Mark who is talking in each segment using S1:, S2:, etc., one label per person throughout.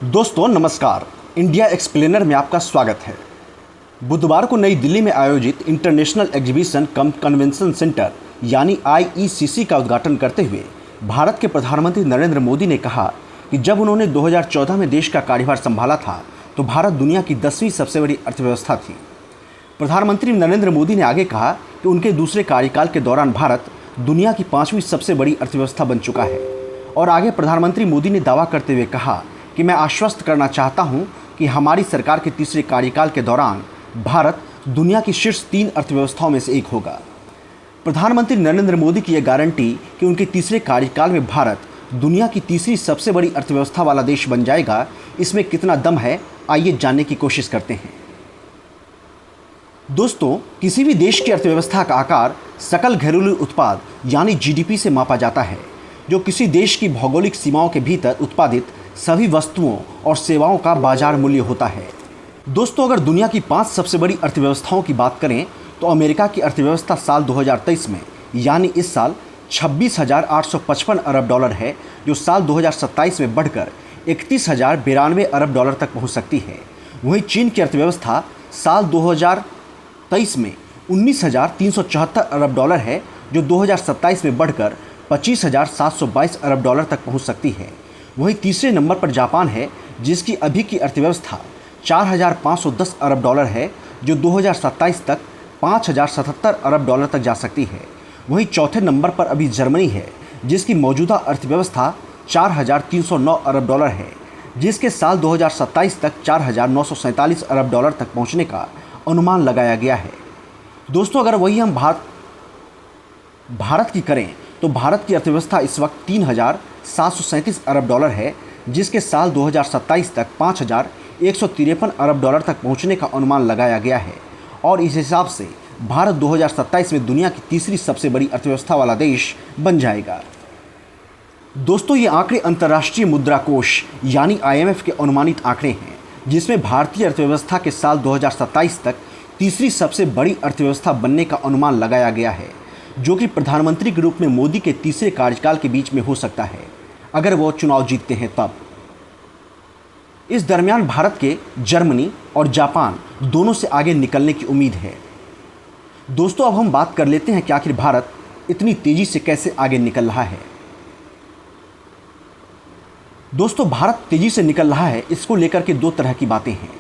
S1: दोस्तों नमस्कार। India explainer में आपका स्वागत है। बुधवार को नई दिल्ली में आयोजित इंटरनेशनल एग्जीबिशन कम कन्वेंशन सेंटर यानी IECC का उद्घाटन करते हुए भारत के प्रधानमंत्री नरेंद्र मोदी ने कहा कि जब उन्होंने 2014 में देश का कार्यभार संभाला था तो भारत दुनिया की 10वीं सबसे बड़ी अर्थव्यवस्था थी। प्रधानमंत्री नरेंद्र मोदी ने आगे कहा कि उनके दूसरे कार्यकाल के दौरान भारत दुनिया की 5वीं सबसे बड़ी अर्थव्यवस्था बन चुका है। और आगे प्रधानमंत्री मोदी ने दावा करते हुए कहा कि मैं आश्वस्त करना चाहता हूं कि हमारी सरकार के तीसरे कार्यकाल के दौरान भारत दुनिया की शीर्ष 3 अर्थव्यवस्थाओं में से एक होगा। प्रधानमंत्री नरेंद्र मोदी की यह गारंटी कि उनके तीसरे कार्यकाल में भारत दुनिया की तीसरी सबसे बड़ी अर्थव्यवस्था वाला देश बन जाएगा, इसमें कितना दम है, आइए जानने की कोशिश करते हैं। दोस्तों, किसी भी देश की अर्थव्यवस्था का आकार सकल घरेलू उत्पाद यानी GDP से मापा जाता है, जो किसी देश की भौगोलिक सीमाओं के भीतर उत्पादित सभी वस्तुओं और सेवाओं का बाजार मूल्य होता है। दोस्तों, अगर दुनिया की 5 सबसे बड़ी अर्थव्यवस्थाओं की बात करें तो अमेरिका की अर्थव्यवस्था साल 2023 में यानी इस साल 26,855 अरब डॉलर है, जो साल 2027 में बढ़कर 31,092 अरब डॉलर तक पहुंच सकती है। वहीं चीन की अर्थव्यवस्था साल 2023 में 19,374 अरब डॉलर है, जो 2027 में बढ़कर 25,722 अरब डॉलर तक पहुंच सकती है। वहीं तीसरे नंबर पर जापान है, जिसकी अभी की अर्थव्यवस्था 4,510 अरब डॉलर है, जो 2027 तक 5,077 अरब डॉलर तक जा सकती है। वहीं चौथे नंबर पर अभी जर्मनी है, जिसकी मौजूदा अर्थव्यवस्था 4,309 अरब डॉलर है, जिसके साल 2027 तक 4,947 अरब डॉलर तक पहुंचने का अनुमान लगाया गया है। दोस्तों, अगर वही हम भारत की करें तो भारत की अर्थव्यवस्था इस वक्त 3,737 अरब डॉलर है, जिसके साल 2027 तक 5,153 अरब डॉलर तक पहुंचने का अनुमान लगाया गया है। और इस हिसाब से भारत 2027 में दुनिया की तीसरी सबसे बड़ी अर्थव्यवस्था वाला देश बन जाएगा। दोस्तों, ये आंकड़े अंतर्राष्ट्रीय मुद्रा कोष यानी IMF के अनुमानित आंकड़े हैं, जिसमें भारतीय अर्थव्यवस्था के साल 2027 तक तीसरी सबसे बड़ी अर्थव्यवस्था बनने का अनुमान लगाया गया है, जो कि प्रधानमंत्री के रूप में मोदी के तीसरे कार्यकाल के बीच में हो सकता है, अगर वो चुनाव जीतते हैं तब। इस दरमियान भारत के जर्मनी और जापान दोनों से आगे निकलने की उम्मीद है। दोस्तों, अब हम बात कर लेते हैं कि आखिर भारत इतनी तेजी से कैसे आगे निकल रहा है। दोस्तों, भारत तेजी से निकल रहा है, इसको लेकर के 2 तरह की बातें हैं।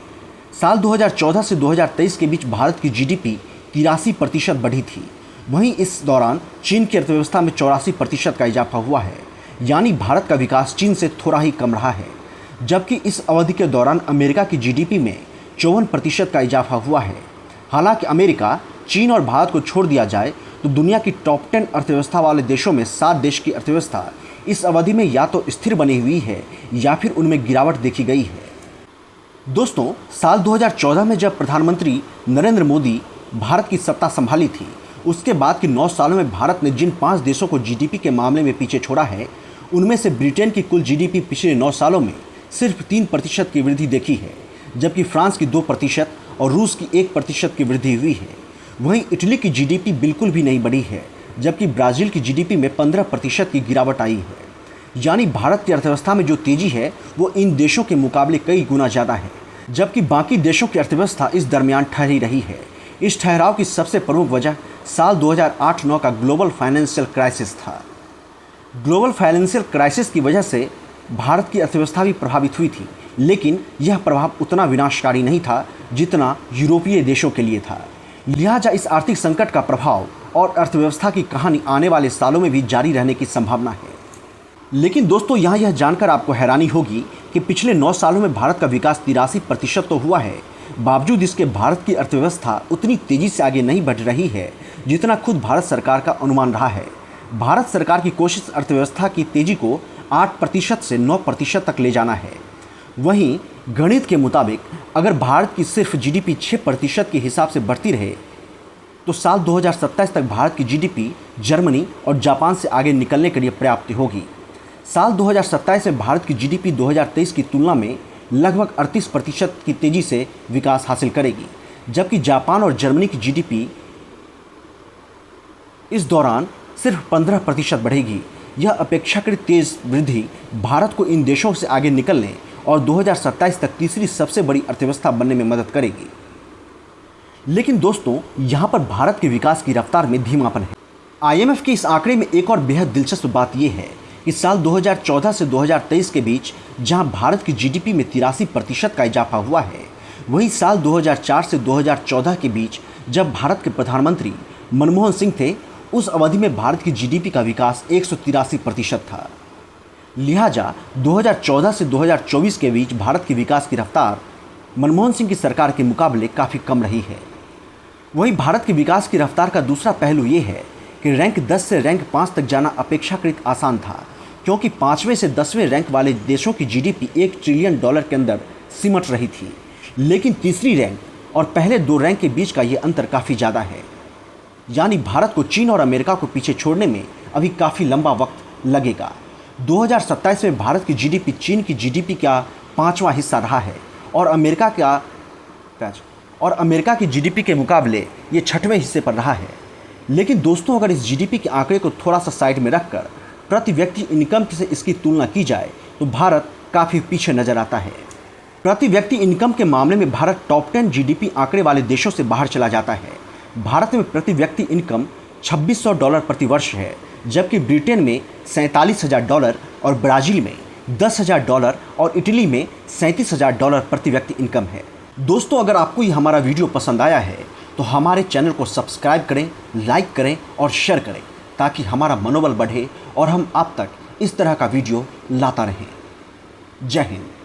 S1: साल 2014 से 2023 के बीच भारत की GDP 83% बढ़ी थी। वहीं इस दौरान चीन की अर्थव्यवस्था में 84% का इजाफा हुआ है, यानी भारत का विकास चीन से थोड़ा ही कम रहा है। जबकि इस अवधि के दौरान अमेरिका की GDP में 54% का इजाफा हुआ है। हालांकि अमेरिका, चीन और भारत को छोड़ दिया जाए तो दुनिया की टॉप 10 अर्थव्यवस्था वाले देशों में 7 देश की अर्थव्यवस्था इस अवधि में या तो स्थिर बनी हुई है या फिर उनमें गिरावट देखी गई है। दोस्तों, साल 2014 में जब प्रधानमंत्री नरेंद्र मोदी भारत की सत्ता संभाली थी, उसके बाद के 9 सालों में भारत ने जिन 5 देशों को GDP के मामले में पीछे छोड़ा है, उनमें से ब्रिटेन की कुल GDP पिछले 9 सालों में सिर्फ 3% की वृद्धि देखी है, जबकि फ्रांस की 2% और रूस की 1% की वृद्धि हुई है। वहीं इटली की GDP बिल्कुल भी नहीं बढ़ी है, जबकि ब्राज़ील की GDP में 15% की गिरावट आई है। यानी भारत की अर्थव्यवस्था में जो तेजी है वो इन देशों के मुकाबले कई गुना ज़्यादा है, जबकि बाकी देशों की अर्थव्यवस्था इस दरमियान ठहरी रही है। इस ठहराव की सबसे प्रमुख वजह साल 2008-9 का ग्लोबल फाइनेंशियल क्राइसिस था। ग्लोबल फाइनेंशियल क्राइसिस की वजह से भारत की अर्थव्यवस्था भी प्रभावित हुई थी, लेकिन यह प्रभाव उतना विनाशकारी नहीं था जितना यूरोपीय देशों के लिए था। लिहाजा इस आर्थिक संकट का प्रभाव और अर्थव्यवस्था की कहानी आने वाले सालों में भी जारी रहने की संभावना है। लेकिन दोस्तों, यहाँ यह जानकर आपको हैरानी होगी कि पिछले 9 सालों में भारत का विकास 83% तो हुआ है, बावजूद इसके भारत की अर्थव्यवस्था उतनी तेजी से आगे नहीं बढ़ रही है जितना खुद भारत सरकार का अनुमान रहा है। भारत सरकार की कोशिश अर्थव्यवस्था की तेजी को 8% से 9% तक ले जाना है। वहीं गणित के मुताबिक अगर भारत की सिर्फ GDP 6% के हिसाब से बढ़ती रहे तो साल 2027 तक भारत की GDP जर्मनी और जापान से आगे निकलने के लिए पर्याप्त होगी। साल 2027 में भारत की GDP 2023 की तुलना में लगभग 38% की तेज़ी से विकास हासिल करेगी, जबकि जापान और जर्मनी की GDP इस दौरान सिर्फ 15% बढ़ेगी। यह अपेक्षाकृत तेज़ वृद्धि भारत को इन देशों से आगे निकलने और 2027 तक तीसरी सबसे बड़ी अर्थव्यवस्था बनने में मदद करेगी। लेकिन दोस्तों, यहाँ पर भारत के विकास की रफ्तार में धीमापन है। IMF के इस आंकड़े में एक और बेहद दिलचस्प बात यह है कि साल 2014 से 2023 के बीच जहां भारत की GDP में 83% का इजाफा हुआ है, वहीं साल 2004 से 2014 के बीच जब भारत के प्रधानमंत्री मनमोहन सिंह थे, उस अवधि में भारत की GDP का विकास 183% था। लिहाजा 2014 से 2024 के बीच भारत के विकास की रफ्तार मनमोहन सिंह की सरकार के मुकाबले काफ़ी कम रही है। वहीं भारत के विकास की रफ्तार का दूसरा पहलू ये है कि रैंक 10 से रैंक 5 तक जाना अपेक्षाकृत आसान था, क्योंकि 5वें से 10वें रैंक वाले देशों की GDP $1 ट्रिलियन के अंदर सिमट रही थी। लेकिन तीसरी रैंक और पहले 2 रैंक के बीच का ये अंतर काफ़ी ज़्यादा है। यानी भारत को चीन और अमेरिका को पीछे छोड़ने में अभी काफ़ी लंबा वक्त लगेगा। 2027 में भारत की GDP चीन की GDP का 5वां हिस्सा रहा है और अमेरिका की GDP के मुकाबले ये 6वें हिस्से पर रहा है। लेकिन दोस्तों, अगर इस GDP के आंकड़े को थोड़ा सा साइड में रखकर प्रति व्यक्ति इनकम से इसकी तुलना की जाए तो भारत काफ़ी पीछे नजर आता है। प्रति व्यक्ति इनकम के मामले में भारत टॉप 10 GDP आंकड़े वाले देशों से बाहर चला जाता है। भारत में प्रति व्यक्ति इनकम $2600 प्रति वर्ष है, जबकि ब्रिटेन में $47,000 और ब्राज़ील में $10,000 और इटली में $37,000 प्रति व्यक्ति इनकम है। दोस्तों, अगर आपको ये हमारा वीडियो पसंद आया है तो हमारे चैनल को सब्सक्राइब करें, लाइक करें और शेयर करें, ताकि हमारा मनोबल बढ़े और हम आप तक इस तरह का वीडियो लाता रहें। जय हिंद।